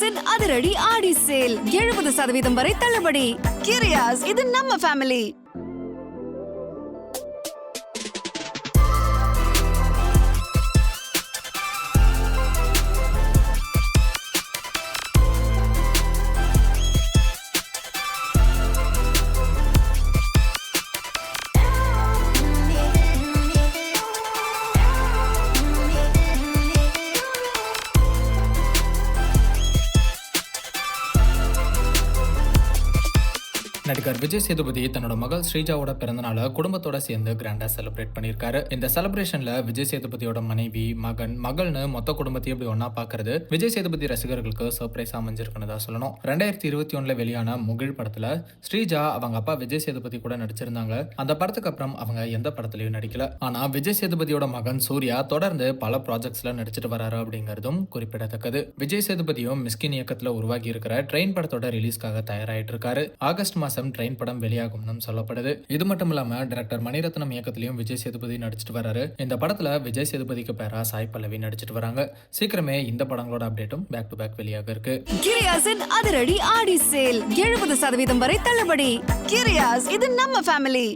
கிரியாஸின் அதிரடி ஆடி சேல் 70% வரை தள்ளுபடி. கிரியாஸ், இது நம்ம ஃபேமிலி. நடிகர் விஜய் சேதுபதி தன்னோட மகள் ஸ்ரீஜாவோட பிறந்தநாளை குடும்பத்தோட சேர்ந்து கிராண்டா செலிப்ரேட் பண்ணியிருக்காரு. இந்த செலிப்ரேஷன்ல விஜய் சேதுபதியோட மனைவி, மகள்னு மொத்த குடும்பத்தையும் இப்படி ஒன்னா பாக்குறது விஜய் சேதுபதி ரசிகர்களுக்கு சர்ப்ரைஸ் அமைஞ்சிருக்குன்னு தான் சொல்லணும். 2021 வெளியான முகில் படத்துல ஸ்ரீஜா அவங்க அப்பா விஜய் சேதுபதி கூட நடிச்சிருந்தாங்க. அந்த படத்துக்கு அப்புறம் அவங்க எந்த படத்துலயும் நடிக்கல. ஆனா விஜய் சேதுபதியோட மகன் சூர்யா தொடர்ந்து பல ப்ராஜெக்ட்ஸ்ல நடிச்சிட்டு வராரு அப்படிங்கறதும் குறிப்பிடத்தக்கது. விஜய் சேதுபதியும் மிஸ்கின் இயக்கத்துல உருவாகி இருக்கிற ட்ரெயின் படத்தோட ரிலீஸ்க்காக தயாராயிட்டு இருக்காரு. ஆகஸ்ட் மாசம் ட்ரெயின் படம் வெளியாகும் சொல்லப்படுது. இது மட்டும் இல்லாம டைரக்டர் மணிரத்னம் இயக்கத்திலையும் விஜய் சேதுபதி நடிச்சிட்டு வராரு. இந்த படத்துல விஜய் சேதுபதிக்கு பேரா சாய் பல்லவி நடிச்சிட்டு வராங்க. சீக்கிரமே இந்த படங்களோட அப்டேட்டும் பேக் டு பேக் வெளியாக இருக்கு. கிரியாஸின் அதிரடி ஆடி சேல் 70% வரை தள்ளுபடி. கிரியாஸ், இது நம்ம ஃபேமிலி.